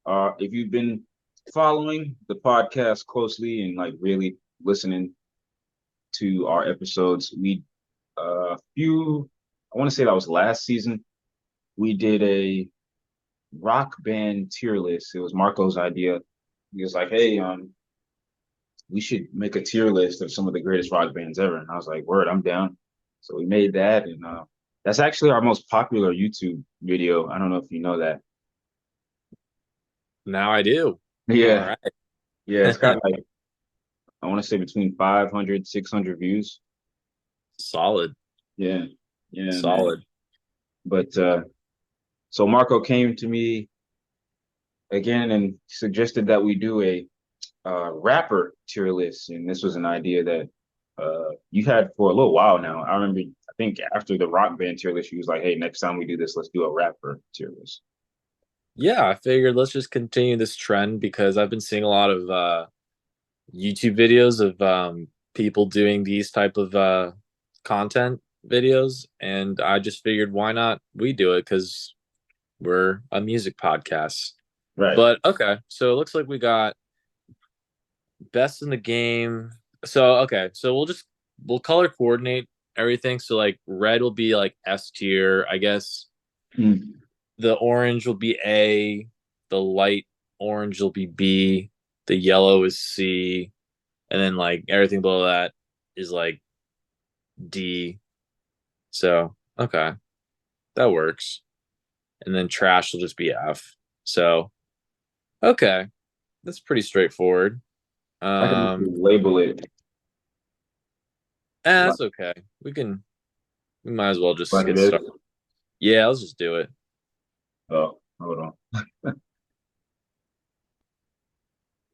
If you've been following the podcast closely and like really listening to our episodes, we few I want to say that was last season. We did a rock band tier list. It was Marco's idea. He was like, "Hey, we should make a tier list of some of the greatest rock bands ever." And I was like, "Word, I'm down." So we made that, and that's actually our most popular YouTube video. I don't know if you know that. Now I do. All Yeah, right. yeah, it's got like I want to say between 500, 600 views. Solid. Yeah, yeah, man. Solid. But so Marco came to me again and suggested that we do a rapper tier list, and this was an idea that you had for a little while now. I remember, I think after the rock band tier list, you was like, "Hey, next time we do this, let's do a rapper tier list." Yeah, I figured let's just continue this trend because I've been seeing a lot of YouTube videos of people doing these type of content videos, and I just figured why not we do it because we're a music podcast. Right. But okay, so it looks like we got best in the game. So okay, so we'll color coordinate everything. So like red will be like S tier, I guess. Mm. The orange will be A, the light orange will be B, the yellow is C, and then like everything below that is like D. So okay, that works. And then trash will just be F. So okay, that's pretty straightforward. I can Um, label it like, that's okay. We might as well just like it get is. started. Yeah, let's just do it. Oh, hold on.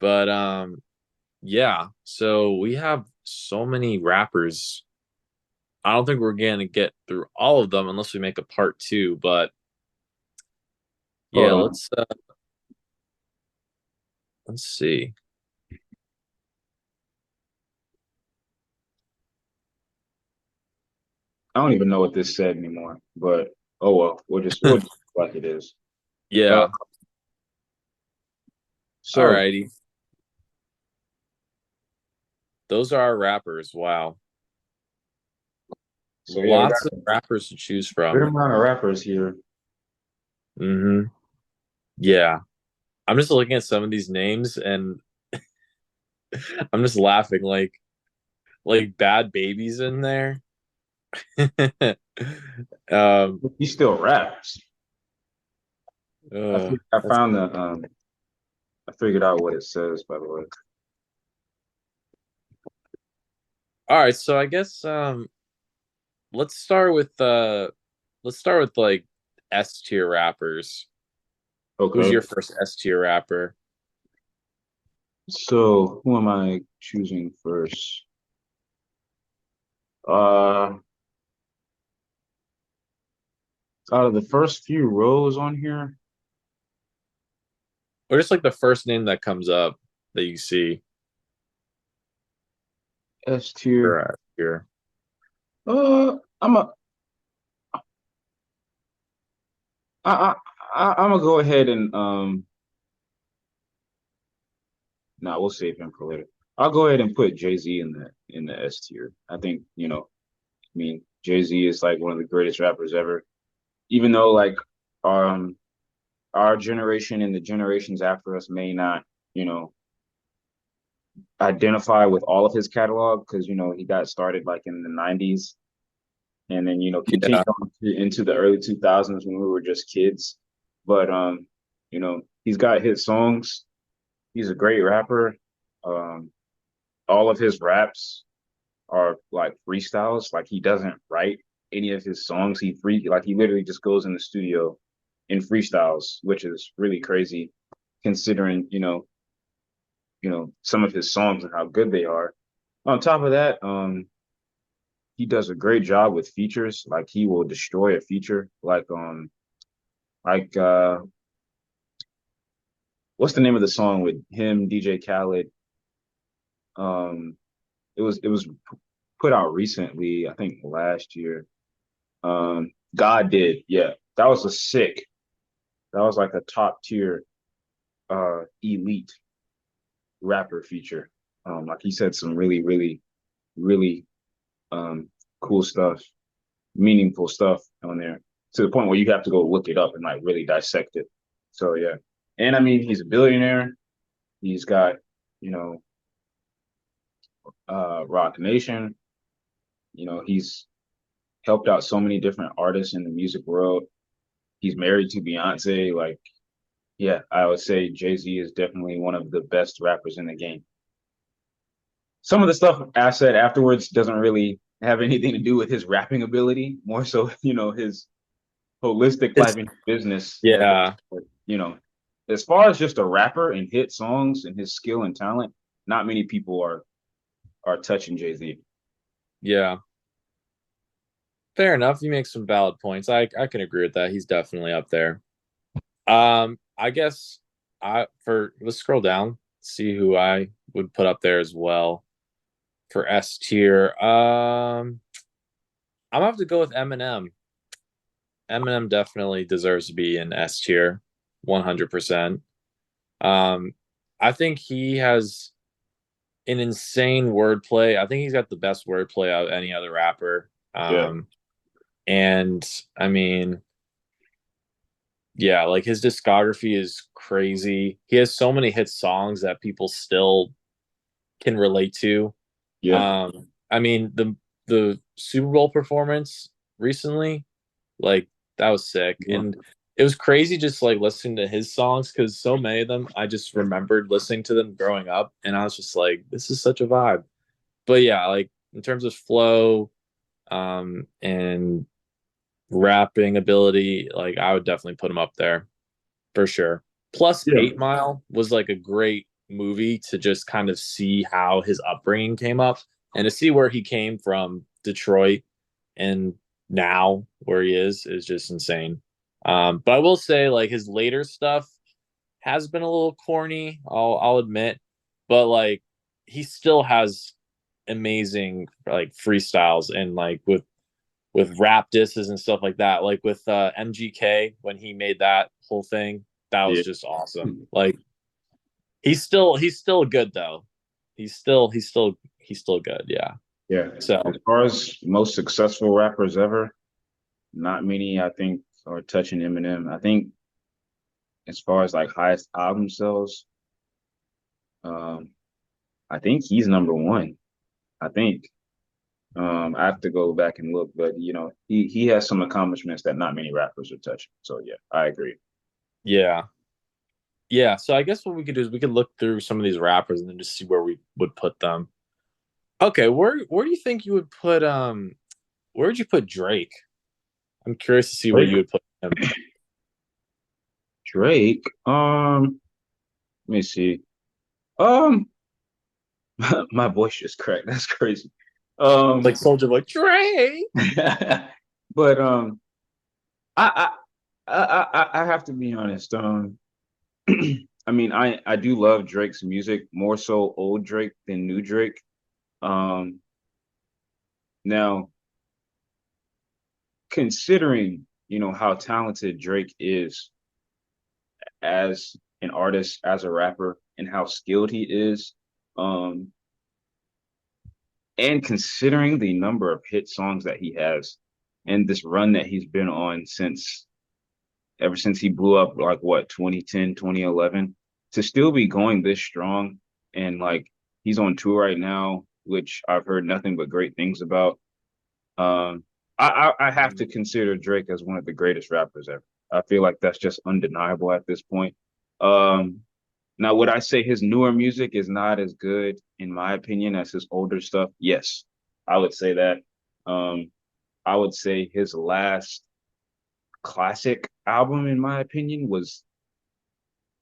But yeah, so we have so many rappers. I don't think we're gonna get through all of them unless we make a part two. But Hold yeah, on. let's see. I don't even know what this said anymore, but oh well, we'll just like it is. Uh, Yeah, so alrighty. Those are our rappers. Wow, so yeah, we got lots of rappers to choose a good from. amount of rappers here. Hmm. Yeah, I'm just looking at some of these names and I'm just laughing like Bad Babies in there. um, He still raps. uh, I that's found the I figured out what it says, by the way. all right. So I guess let's start with like S tier rappers. Who's Okay. your first S tier rapper? So who am I choosing first? Uh, out of the first few rows on here, Or just like the first name that comes up that you see S tier. for here. I'm a, I'm gonna go ahead and no, we'll save him for later. I'll go ahead and put Jay-Z in the S tier. I think, I mean, Jay-Z is like one of the greatest rappers ever. Even though like um our generation and the generations after us may not, you know, identify with all of his catalog because he got started like in the 90s and then continued Yeah. on into the early 2000s when we were just kids. But he's got hit songs. He's a great rapper. Um, all of his raps are like freestyles. Like he doesn't write any of his songs. He literally just goes in the studio in freestyles, which is really crazy considering some of his songs and how good they are. On top of that, he does a great job with features. Like he will destroy a feature. Like what's the name of the song with him, DJ Khaled? Um, it was put out recently, I think last year. God did, yeah. That was a sick. That was like a top tier. elite rapper feature. Like he said some really, really, really um cool stuff, meaningful stuff on there to the point where you have to go look it up and like really dissect it. So yeah. And I mean he's a billionaire. He's got, you know, Rock Nation. He's helped out so many different artists in the music world. He's married to Beyonce. Like, yeah, I would say Jay-Z is definitely one of the best rappers in the game. Some of the stuff I said afterwards doesn't really have anything to do with his rapping ability, more so, his holistic life It's and business. yeah, You know, as far as just a rapper and hit songs and his skill and talent, not many people are touching Jay-Z. yeah. Fair enough. You make some valid points. I can agree with that. He's definitely up there. I guess I for let's scroll down, see who I would put up there as well for S tier. I'm gonna have to go with Eminem. Eminem definitely deserves to be in S tier, 100%. Um, I think he has an insane wordplay. I think he's got the best wordplay out of any other rapper. Yeah, And I mean, yeah, like his discography is crazy. He has so many hit songs that people still can relate to. yeah, I mean, the Super Bowl performance recently, like that was sick. yeah, And it was crazy just like listening to his songs because so many of them I just remembered listening to them growing up, and I was just like, this is such a vibe. But yeah, like in terms of flow, and rapping ability, like I would definitely put him up there for sure. Plus, yeah, 8 Mile was like a great movie to just kind of see how his upbringing came up and to see where he came from, Detroit, and now where he is just insane. But I will say, like his later stuff has been a little corny. I'll admit, but like he still has amazing like freestyles and like with rap disses and stuff like that. Like with MGK when he made that whole thing, that was yeah. just awesome. Like he's still good though. He's still good. Yeah. Yeah. So As far as most successful rappers ever, not many, I think, are touching Eminem. I think as far as like highest album sales, um, I think he's number one. I think. I have to go back and look, but he has some accomplishments that not many rappers are touching. So yeah, I agree. yeah, yeah. So I guess what we could do is we could look through some of these rappers and then just see where we would put them. Okay, where do you think you would put where would you put Drake? I'm curious to see where you Drake. would put him. Drake. Let me see. Um, my voice just cracked. That's crazy. Like Um, Soldier Boy Drake. but I I have to be honest. I mean, I do love Drake's music more so old Drake than new Drake. Um, now considering how talented Drake is as an artist, as a rapper, and how skilled he is, um, and considering the number of hit songs that he has and this run that he's been on since ever since he blew up like what 2010 2011 to still be going this strong and like he's on tour right now which I've heard nothing but great things about. I have to consider Drake as one of the greatest rappers ever. I feel like that's just undeniable at this point. um Now would I say his newer music is not as good in my opinion as his older stuff? Yes, I would say that. um I would say his last classic album, in my opinion, was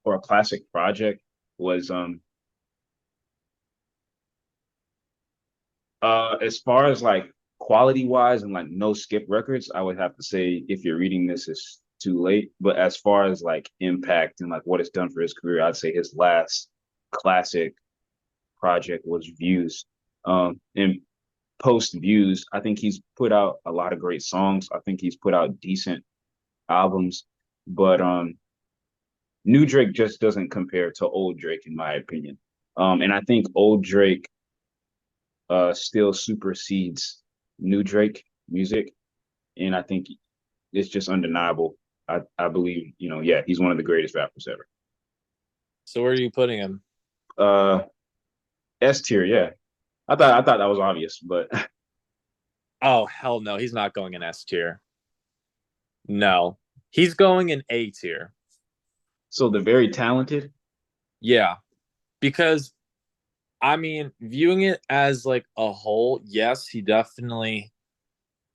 or a classic project was as far as like quality wise and like no skip records, I would have to say if you're reading this it's too late. But as far as like impact and like what it's done for his career, I'd say his last classic project was Views. And post Views, I think he's put out a lot of great songs. I think he's put out decent albums, but new Drake just doesn't compare to old Drake, in my opinion. And I think old Drake still supersedes new Drake music, and I think it's just undeniable. I believe, yeah, he's one of the greatest rappers ever. So where are you putting him? Uh, S tier, yeah. I thought that was obvious, but Oh hell no, he's not going in S tier. No, he's going in A tier. so the very talented. Yeah, because I mean, viewing it as like a whole, yes, he definitely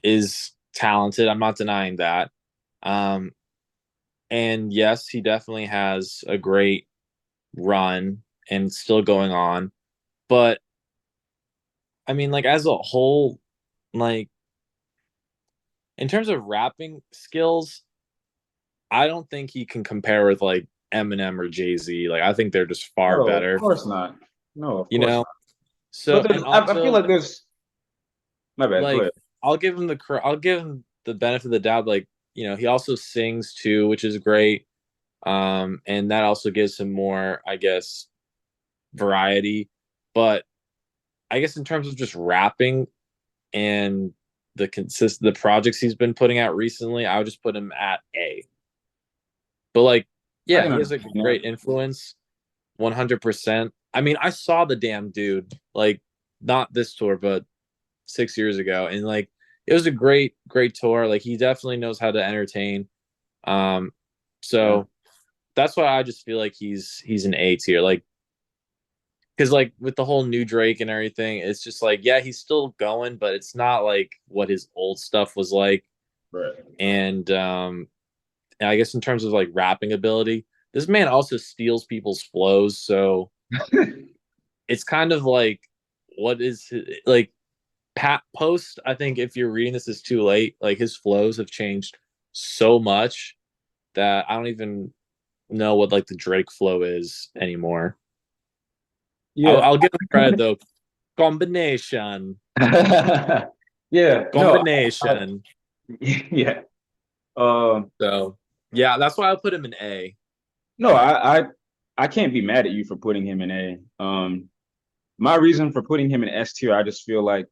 is talented. I'm not denying that. Um, and yes, he definitely has a great run and still going on. But I mean, like as a whole, like in terms of rapping skills, I don't think he can compare with like Eminem or Jay Z. Like I think they're just far No, of better, course not. No, of you course know. not. So But there's, and I feel also like there's. My bad. Go like ahead. I'll give him the benefit of the doubt. Like he also sings too, which is great. And that also gives him more, I guess, variety. But I guess in terms of just rapping and the projects he's been putting out recently, I would just put him at A. But like, I yeah, can he has a understand that. great influence, 100%. I mean, I saw the damn dude like not this tour, but 6 years ago, and like it was a great tour. Like he definitely knows how to entertain. Um, Yeah. so that's why I just feel like he's an A tier. Like because like with the whole new Drake and everything, it's just like yeah, he's still going, but it's not like what his old stuff was like. Right. And I guess in terms of like rapping ability, this man also steals people's flows. So it's kind of like what is like Pat Post. I think if you're reading this is too late. Like his flows have changed so much that I don't even know what like the Drake flow is anymore. I'll, Yeah. I'll give him credit though. Combination, Yeah. No. combination. Yeah. Um. So yeah, that's why I put him in A. No. I can't be mad at you for putting him in A. My reason for putting him in S tier, I just feel like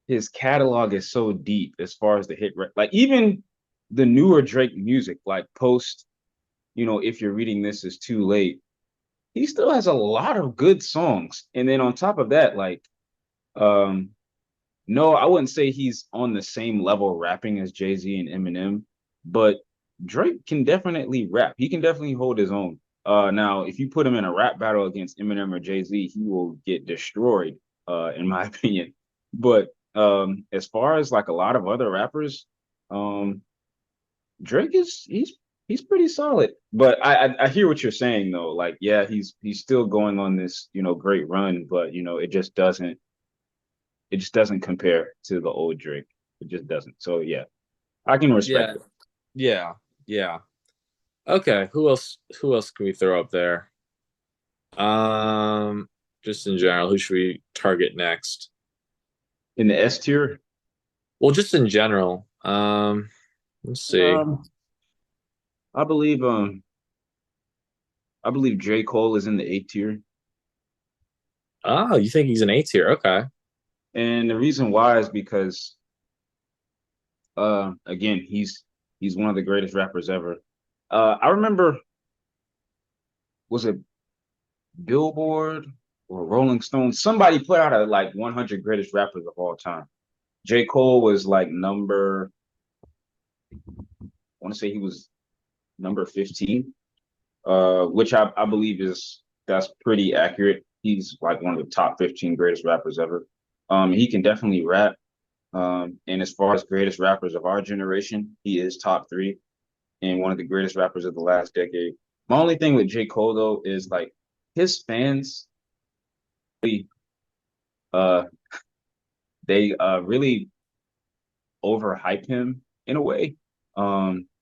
his catalog is so deep as far as the like even the newer Drake music, like post, if you're reading this is too late, he still has a lot of good songs. And then on top of that, like, um, no, I wouldn't say he's on the same level rapping as Jay-Z and Eminem, but Drake can definitely rap. He can definitely hold his own. Now, if you put him in a rap battle against Eminem or Jay-Z, he will get destroyed, in my opinion. But as far as like a lot of other rappers, um, Drake is he's pretty solid. But I hear what you're saying though. Like, yeah, he's still going on this, great run, but it just doesn't compare to the old Drake. It just doesn't. So yeah, I can respect Yeah, it. yeah, yeah. Okay, who else can we throw up there? Um, just in general, who should we target next? In the S tier, Well, just in general. Let's see. um, I believe J. Cole is in the A tier. Oh, you think he's an A tier? Okay. And the reason why is because again, he's one of the greatest rappers ever. I remember, was it Billboard or Rolling Stone? Somebody put out a like 100 greatest rappers of all time. J. Cole was like I want to say he was number 15, which I believe that's pretty accurate. He's like one of the top 15 greatest rappers ever. He can definitely rap. And as far as greatest rappers of our generation, he is top three and one of the greatest rappers of the last decade. My only thing with J. Cole though is like his fans, uh, they really overhype him in a way.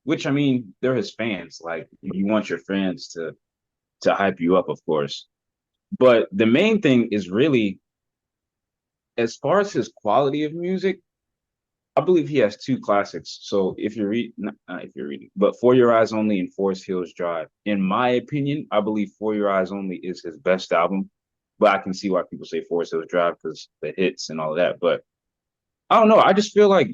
Which I mean, they're his fans. Like you want your fans to hype you up, of course. But the main thing is really as far as his quality of music, I believe he has two classics. So if you're reading, not if you're reading, but For Your Eyes Only and Forest Hills Drive. In my opinion, I believe For Your Eyes Only is his best album. But I can see why people say Forest Hills Drive because the hits and all of that. But I don't know. I just feel like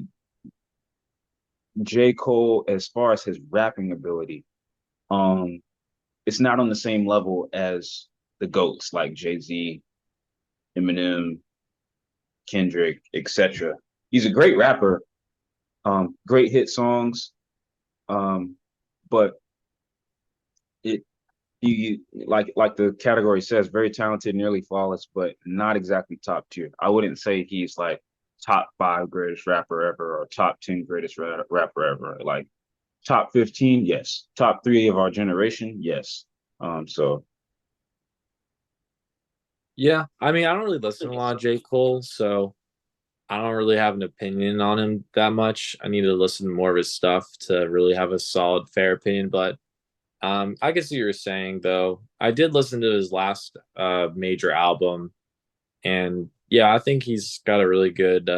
J. Cole, as far as his rapping ability, um, it's not on the same level as the GOATs like Jay-Z, Eminem, Kendrick, etc. He's a great rapper, great hit songs, but it you like the category says, very talented, nearly flawless, but not exactly top tier. I wouldn't say he's like top five greatest rapper ever or top 10 greatest rapper ever. Like top 15, yes. Top three of our generation, yes. So Yeah, I mean, I don't really listen to a lot of J. Cole, so I don't really have an opinion on him that much. I need to listen to more of his stuff to really have a solid, fair opinion. But I guess what you were saying though. I did listen to his last major album, and yeah, I think he's got a really good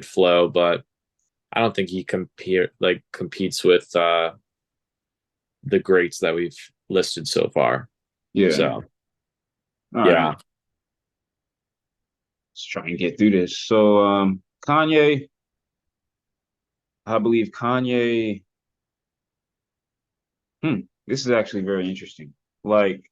flow. But I don't think he competes with the greats that we've listed so far. yeah. So All right. yeah, Let's try and get through this. So Kanye, I believe Kanye, this is actually very interesting. Like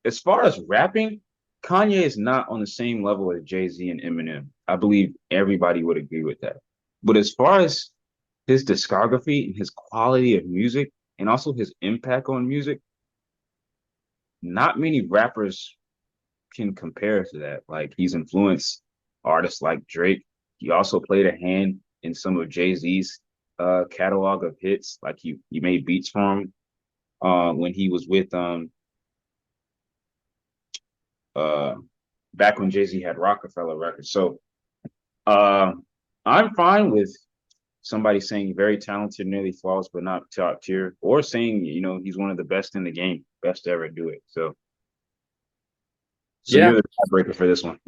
as far as rapping, Kanye is not on the same level as Jay-Z and Eminem. I believe everybody would agree with that. But as far as his discography and his quality of music and also his impact on music, not many rappers can compare to that. Like he's influenced artists like Drake. He also played a hand in some of Jay-Z's catalog of hits. Like he made beats for him when he was with uh back when Jay-Z had Rockefeller Records. So uh I'm fine with somebody saying very talented, nearly flawless, but not top tier, or saying, he's one of the best in the game, best to ever do it. So yeah, you're the tiebreaker for this one.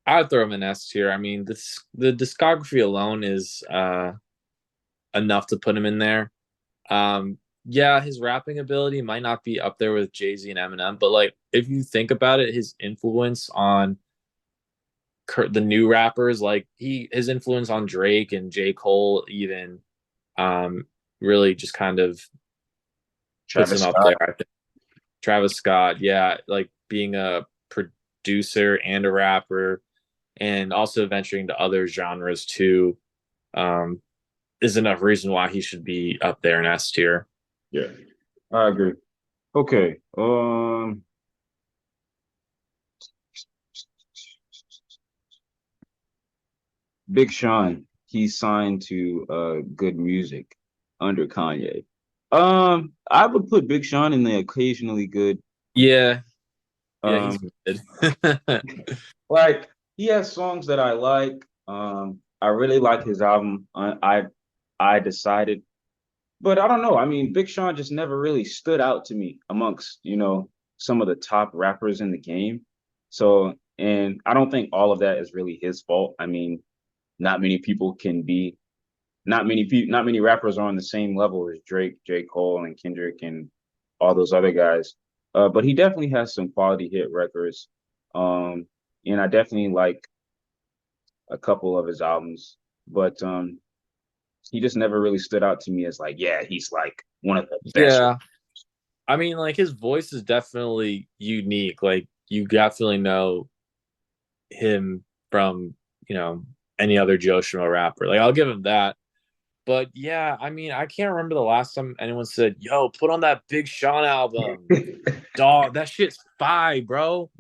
I'd throw him an S tier. I mean, the discography alone is enough to put him in there. Yeah, his rapping ability might not be up there with Jay Z and Eminem, but like if you think about it, his influence on the new rappers, like his influence on Drake and J. Cole, even um, really just kind of puts Travis him up there. Scott. I think Travis Scott, yeah, like being a producer and a rapper, and also venturing to other genres too, um, is enough reason why he should be up there in S tier. Yeah, I agree. Okay. Big Sean, he's signed to Good Music under Kanye. I would put Big Sean in the occasionally good. Yeah, yeah, he's Um, good. like he has songs that I like. I really like his album. I decided, but I don't know. I mean, Big Sean just never really stood out to me amongst some of the top rappers in the game. So, and I don't think all of that is really his fault. I mean, not many people can be not many rappers are on the same level as Drake, J. Cole, and Kendrick and all those other guys. But he definitely has some quality hit records. Um, and I definitely like a couple of his albums, but he just never really stood out to me as like, yeah, he's like one of the best. Yeah, I mean, like his voice is definitely unique. Like you definitely know him from any other Joe Schmo rapper. Like I'll give him that. But yeah, I mean, I can't remember the last time anyone said, "Yo, put on that Big Sean album, dog. That shit's fire, bro.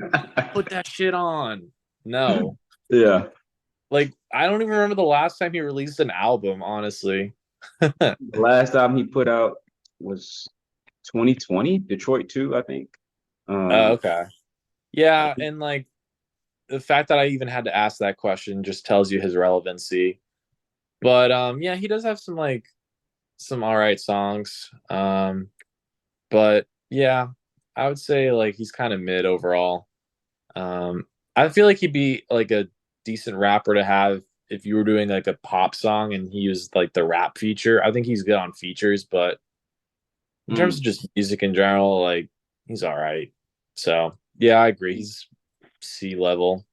Put that shit on." No, Yeah. like I don't even remember the last time he released an album. Honestly. The last album he put out was 2020, Detroit 2, I think. Um, Okay. Yeah, and like the fact that I even had to ask that question just tells you his relevancy. But yeah, he does have some all right songs. But yeah, I would say like he's kind of mid overall. Um, I feel like he'd be like a decent rapper to have if you were doing like a pop song and he used like the rap feature, I think he's good on features, but in terms of Mm. just music in general, like he's all right. So yeah, I agree. He's C level.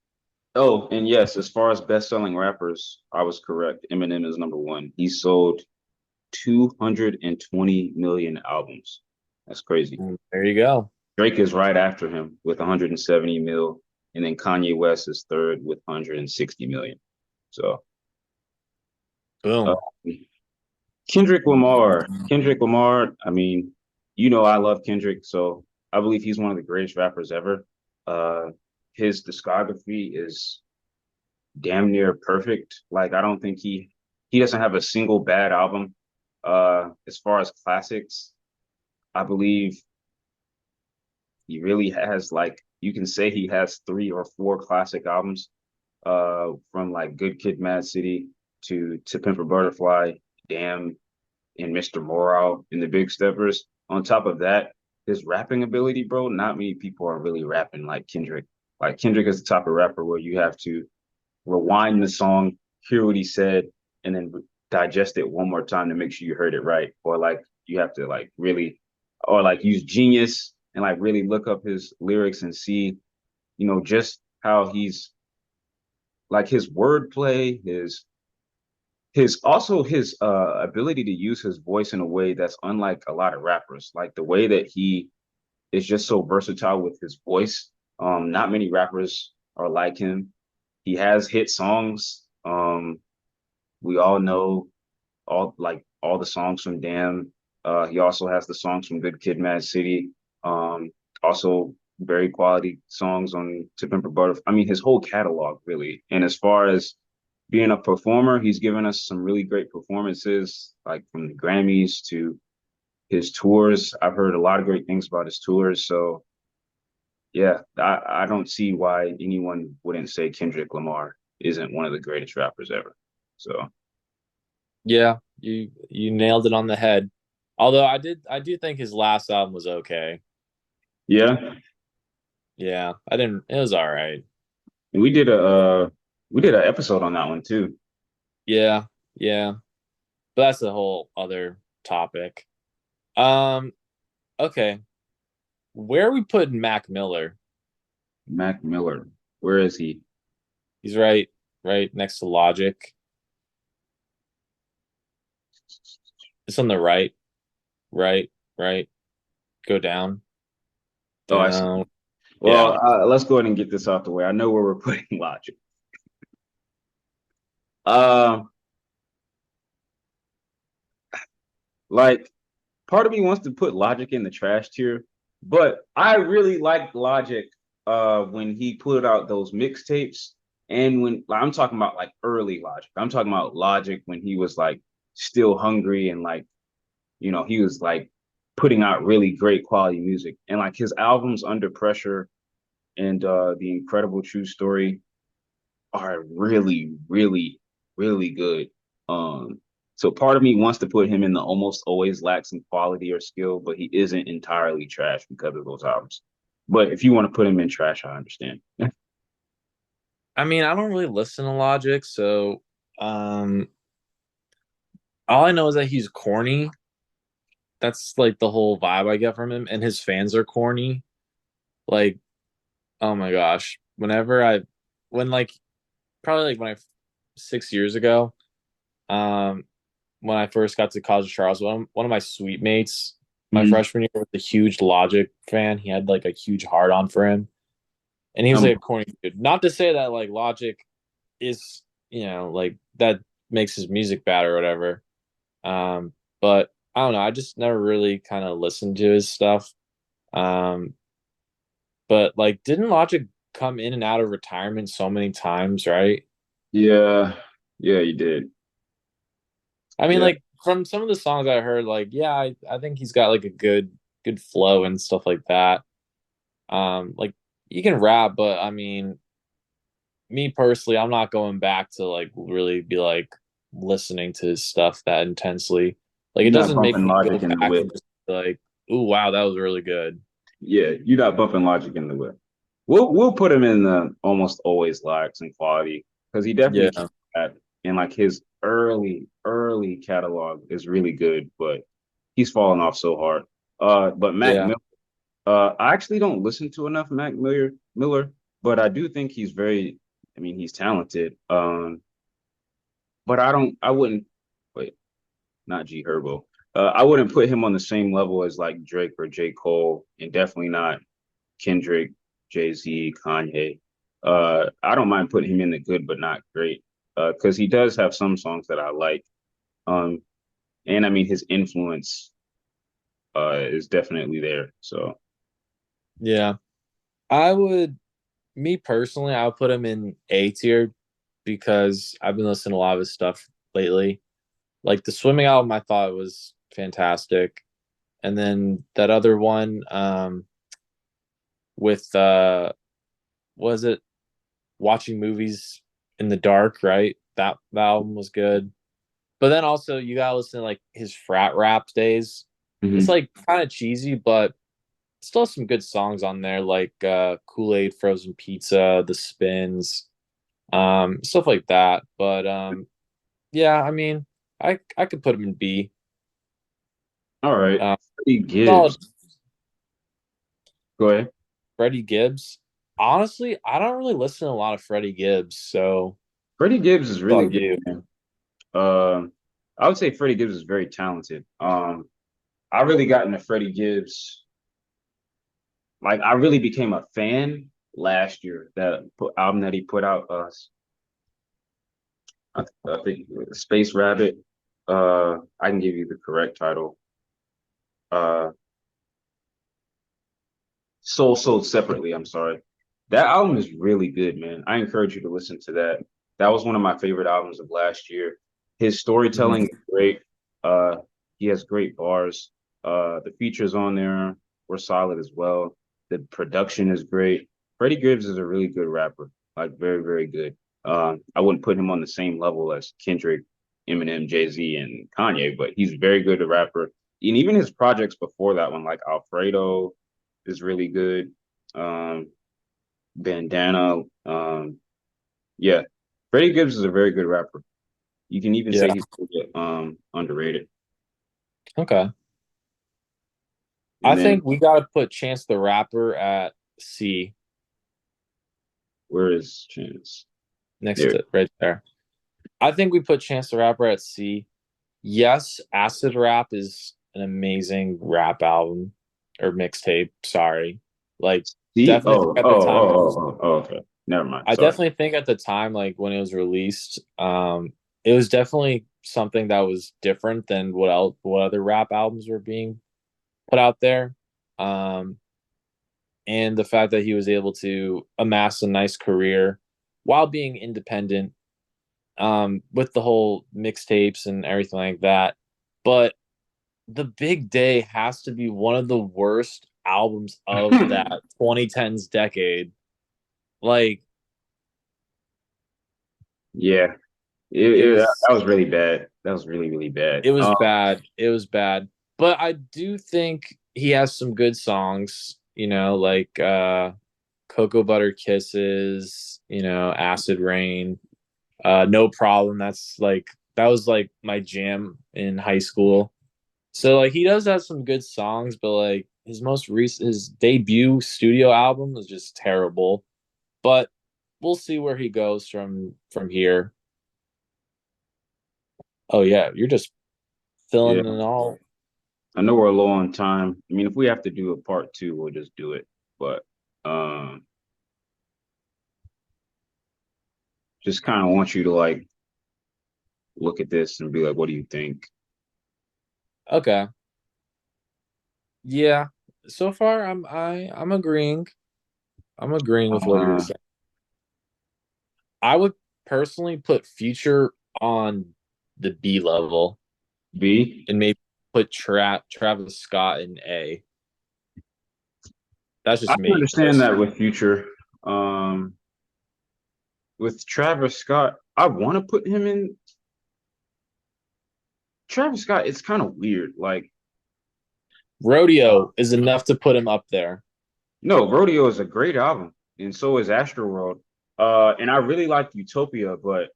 Oh, and yes, as far as best-selling rappers, I was correct. Eminem is number one. He sold 220 million albums. That's crazy. There you go. Drake is right after him with 170 mil, and then Kanye West is third with 160 million. So, uh, Boom. Kendrick Lamar. Kendrick Lamar, I mean, you know I love Kendrick, so I believe he's one of the greatest rappers ever. Uh, his discography is damn near perfect. Like I don't think he doesn't have a single bad album. As far as classics, I believe he really has like you can say he has three or four classic albums. From like Good Kid, Mad City to Pimp a Butterfly, Damn, and Mr. Morale and the Big Steppers. On top of that, his rapping ability, bro. Not many people are really rapping like Kendrick. Like Kendrick is the type of rapper where you have to rewind the song, hear what he said, and then digest it one more time to make sure you heard it right. Or like you have to like really, or like use Genius and like really look up his lyrics and see, just how he's like his wordplay, his ability to use his voice in a way that's unlike a lot of rappers. Like the way that he is just so versatile with his voice. Not many rappers are like him. He has hit songs. We all know all the songs from Damn. He also has the songs from Good Kid, Mad City. Also very quality songs on To Pimp a Butterfly. I mean, his whole catalog really. And as far as being a performer, he's given us some really great performances, like from the Grammys to his tours. I've heard a lot of great things about his tours. So yeah, I don't see why anyone wouldn't say Kendrick Lamar isn't one of the greatest rappers ever. So Yeah, you nailed it on the head. Although I do think his last album was okay. yeah, Yeah, I didn't. It was all right. and we did an episode on that one too. Yeah, yeah, but that's a whole other topic. Um, okay, where are we putting Mac Miller? Mac Miller, where is he? He's right next to Logic. It's on the right, right. Go down, Oh, I see. down. Well, Yeah. let's go ahead and get this out the way. I know where we're putting Logic. Uh, like part of me wants to put Logic in the trash tier, but I really liked Logic when he put out those mixtapes and when like, I'm talking about like early Logic. I'm talking about Logic when he was like still hungry and like, he was like putting out really great quality music. And like his albums Under Pressure and The Incredible True Story are really, really, really good. Um, so part of me wants to put him in the almost always lacks in quality or skill, but he isn't entirely trash because of those albums. But if you want to put him in trash, I understand. I mean, I don't really listen to Logic, so um, all I know is that he's corny. That's like the whole vibe I get from him, and his fans are corny. Like, oh my gosh, when like probably like 6 years ago, um, when I first got to College of Charles, one of my suite mates, my Mm, freshman year, was a huge Logic fan. He had like a huge hard on for him, and he was um, like a corny dude. Not to say that like Logic is, like that makes his music bad or whatever. But I don't know. I just never really kind of listened to his stuff. Um, but like, didn't Logic come in and out of retirement so many times, right? yeah, yeah, you did. I mean, Yeah, like from some of the songs I heard, like, yeah, I think he's got like a good flow and stuff like that. Like you can rap, but I mean, me personally, I'm not going back to like really be like listening to his stuff that intensely. Like it you're not doesn't make bumping me go Logic in the back whip. and just be like, "Ooh, wow, that was really good." Yeah, you're not bumping Logic in the whip. We'll put him in the almost always lacks in quality because he definitely Yeah. that. And like his early catalog is really good, but he's fallen off so hard. But Mac Yeah. Miller, I actually don't listen to enough Miller, but I do think he's very, I mean, he's talented. But I wouldn't, wait, not G Herbo. I wouldn't put him on the same level as like Drake or J. Cole, and definitely not Kendrick, Jay-Z, Kanye. I don't mind putting him in the good but not great. Because he does have some songs that I like. Um, and I mean his influence is definitely there. So Yeah. I would, me personally, I would put him in A tier because I've been listening to a lot of his stuff lately. Like the swimming album, I thought was fantastic. And then that other one, with was it watching movies in the dark, right? That album was good. But then also you gotta listen to like his frat rap days. It's mhm. like kind of cheesy, but still some good songs on there, like Kool-Aid, Frozen Pizza, The Spins, stuff like that. But yeah, I mean, I could put him in B. All right. Uh, Freddie solid Gibbs. Go ahead. Freddie Gibbs. Honestly, I don't really listen to a lot of Freddie Gibbs, so Freddie Gibbs is thought really of good, you. man. I would say Freddie Gibbs is very talented. I really got into Freddie Gibbs. Like I really became a fan last year. Album that he put out, I think Space Rabbit. I can give you the correct title. Uh, Sold Separately. I'm sorry. That album is really good, man. I encourage you to listen to that. That was one of my favorite albums of last year. His storytelling Mhm. is great. Uh, he has great bars. The features on there were solid as well. The production is great. Freddie Gibbs is a really good rapper, like very, very good. I wouldn't put him on the same level as Kendrick, Eminem, Jay-Z, and Kanye, but he's very good a rapper. And even his projects before that one, like Alfredo, is really good. Um, Bandana. Yeah, Freddie Gibbs is a very good rapper. You can even say Yeah. he's underrated. Okay. I And then think we got to put Chance the Rapper at C where is Chance? next There. to right there. I think we put Chance the Rapper at C. Yes, Acid Rap is an amazing rap album or mixtape. Sorry. Like, See? definitely think at the time it was, Okay. Never mind. I Sorry. definitely think at the time, like when it was released, it was definitely something that was different than what other rap albums were being put out there. Um, and the fact that he was able to amass a nice career while being independent, with the whole mixtapes and everything like that. But The Big Day has to be one of the worst albums of that 2010s decade. Like Yeah. it That was was really bad. That was really, really bad. it was bad. It was bad. But I do think he has some good songs, like Cocoa Butter Kisses, Acid Rain, No Problem. That was like my jam in high school. So like he does have some good songs, but like his debut studio album was just terrible. But we'll see where he goes from here. Oh yeah, you're just Yeah. filling in all. I know we're low on time. I mean, if we have to do a part two, we'll just do it. But um, just kind of want you to like look at this and be like, what do you think? Okay. Yeah. So far I'm agreeing. I'm agreeing with what you're Uh, saying. I would personally put Future on the B level B. and maybe put Travis Scott in A. That's I just can me. understand that with Future. Um, with Travis Scott, I want to put him in. Travis Scott, it's kind of weird. Like, Rodeo is enough to put him up there. no, Rodeo is a great album, and so is Astroworld. And I really like Utopia, but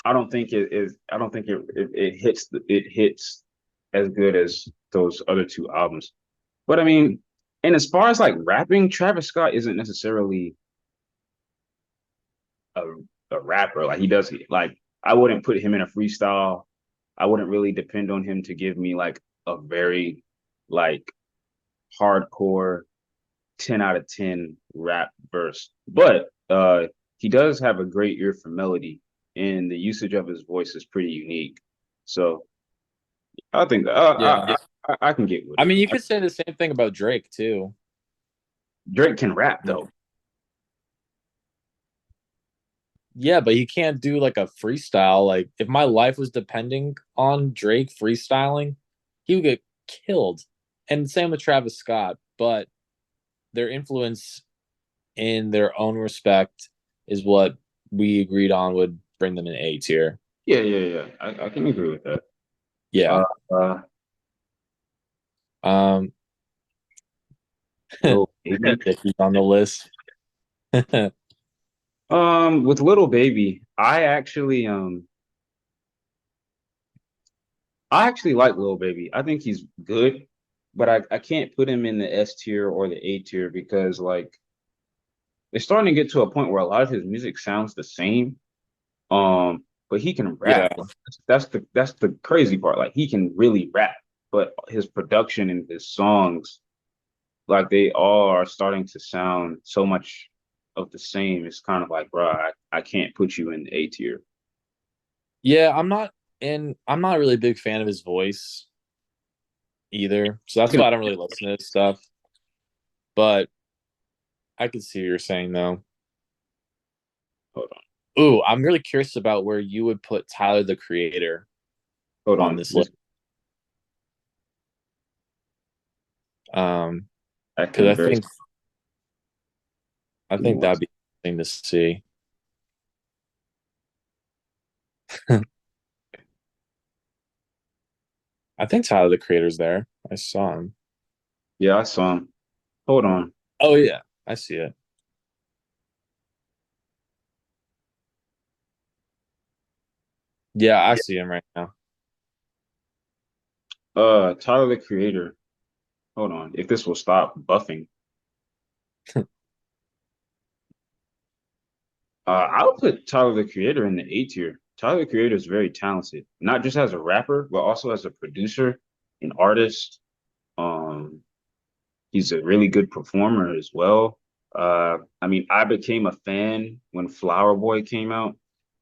I don't think it is. I don't think it hits as good as those other two albums. But I mean, and as far as like rapping, Travis Scott isn't necessarily a a rapper. Like he does like I wouldn't put him in a freestyle. I wouldn't really depend on him to give me like a very like hardcore 10 out of 10 rap verse. But he does have a great ear for melody and the usage of his voice is pretty unique. So I think Yeah. I can get with I it. mean, you could say the same thing about Drake too. Drake can rap though. Yeah, but he can't do like a freestyle. Like if my life was depending on Drake freestyling, he would get killed. And same with Travis Scott, but their influence in their own respect is what we agreed on would bring them in A tier. Yeah. I can agree with that. Yeah. Uh, uh Um Lil Baby. if he's on the list. With Little Baby, I actually like Lil Baby. I think he's good, but I can't put him in the S tier or the A tier because like it's starting to get to a point where a lot of his music sounds the same. But he can Yeah. rap. That's the crazy part. Like he can really rap, but his production and his songs, like they all are starting to sound so much of the same. It's kind of like, bro, I can't put you in the A tier. Yeah, I'm not really a big fan of his voice either. So that's why I don't really listen to his stuff. But I can see what you're saying though. Hold on, Ooh, I'm really curious about where you would put Tyler the Creator hold on on. this list. Because Acting very. I think that'd be interesting to see. I think Tyler the Creator's there. I saw him. Yeah, I saw him. Hold on. Oh yeah, I see it. Yeah, I see him right now. Tyler the Creator. Hold on. If this will stop buffing. I'll put Tyler the Creator in the A tier. Tyler the Creator is very talented, not just as a rapper, but also as a producer, an artist. Um, he's a really good performer as well. I mean, I became a fan when Flower Boy came out.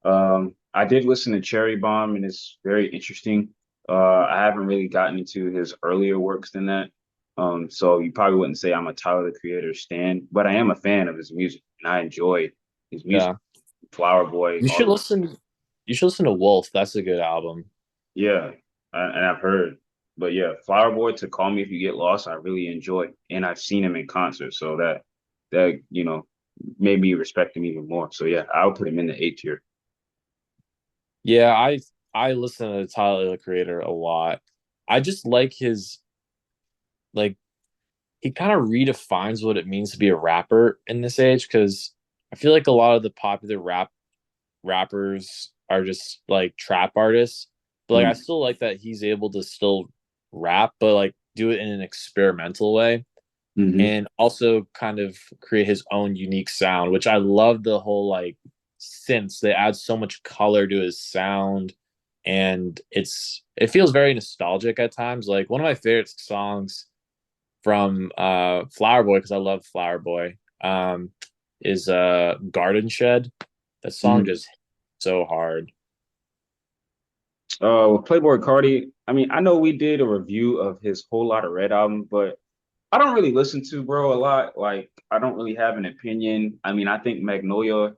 I did listen to Cherry Bomb, and it's very interesting. I haven't really gotten into his earlier works than that. So you probably wouldn't say I'm a Tyler the Creator stan, but I am a fan of his music, and I enjoy his music. Yeah, Flower Boy, you all should the listen. You should listen to Wolf. That's a good album. yeah, and I've heard, but yeah, Flower Boy to Call Me If You Get Lost, I really enjoy, and I've seen him in concert, so that made me respect him even more. So yeah, I'll put him in the A tier. Yeah, I listen to Tyler the Creator a lot. I just like his like he kind of redefines what it means to be a rapper in this age because I feel like a lot of the popular rappers are just like trap artists. But like I Mm, still like that he's able to still rap, but like do it in an experimental way hmm and also kind of create his own unique sound, which I love the whole like synths. They add so much color to his sound and it feels very nostalgic at times. Like one of my favorite songs from Flower Boy, because I love Flower Boy, is Garden Shed. That song hmm just hit so hard. with Playboy Cardi, I mean, I know we did a review of his Whole Lot of Red album, but I don't really listen to bro a lot. Like, I don't really have an opinion. I mean, I think Magnolia,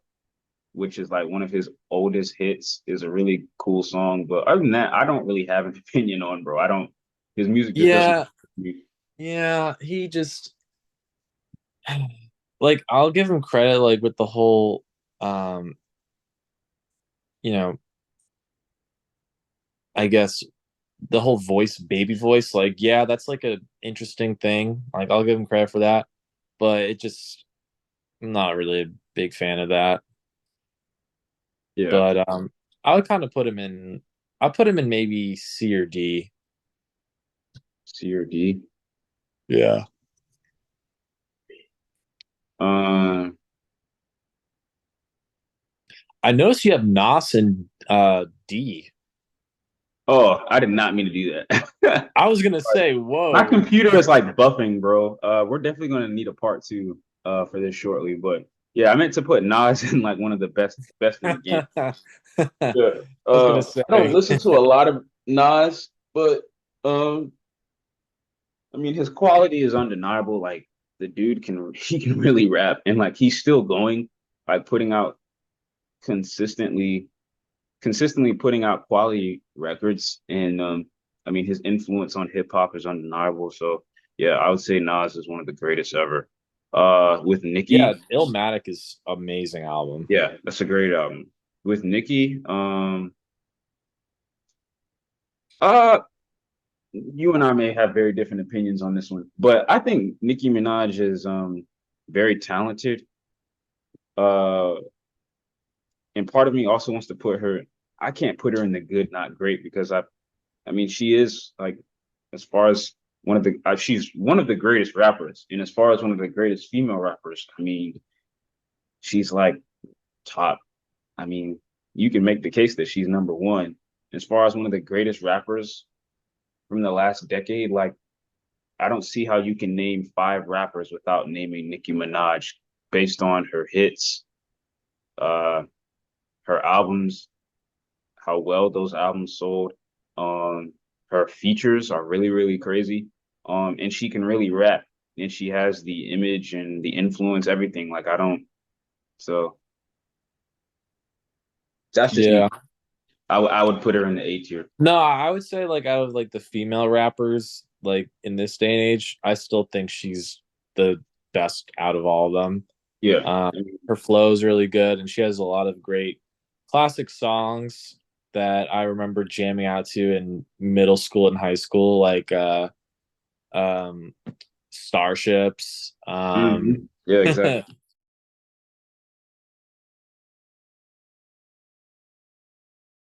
which is like one of his oldest hits, is a really cool song. But other than that, I don't really have an opinion on bro. I don't. His music just doesn't. Yeah, yeah, he just like I'll give him credit like with the whole um you know, I guess the whole baby voice, like yeah, that's like a interesting thing. Like I'll give him credit for that, but I'm not really a big fan of that. Yeah. But I would kind of put him in. I'll put him in maybe C or D. C or D. Yeah. Um, I noticed you have Nas and D. oh, I did not mean to do that. I was gonna say, My whoa. computer is like buffing, bro. We're definitely gonna need a part two for this shortly. But yeah, I meant to put Nas in like one of the best in the game. I Yeah. was gonna I don't say, listen to a lot of Nas, but um, I mean his quality is undeniable. Like the dude can he can really rap, and like he's still going, like putting out consistently consistently putting out quality records. And I mean his influence on hip hop is undeniable. So yeah, I would say Nas is one of the greatest ever. With yeah, Nicki, Illmatic is amazing album. yeah, that's a great album. With Nicki, uh you and I may have very different opinions on this one, but I think Nicki Minaj is very talented. Uh and part of me also wants to put her, I can't put her in the good, not great, because I mean she is like, as far as one of the she's one of the greatest rappers, and as far as one of the greatest female rappers, I mean she's like top. I mean, you can make the case that she's number one. As far as one of the greatest rappers from the last decade, like I don't see how you can name five rappers without naming Nicki Minaj, based on her hits, uh, her albums, how well those albums sold. Um, Her features are really, really crazy. And she can really rap, and she has the image and the influence, everything. Like I don't, so that's just me. Yeah. I would put her in the A tier. No, I would say like out of like the female rappers, like in this day and age, I still think she's the best out of all of them. Yeah. Um, I mean, Her flow is really good, and she has a lot of great classic songs that I remember jamming out to in middle school and high school, like um, Starships. yeah, exactly.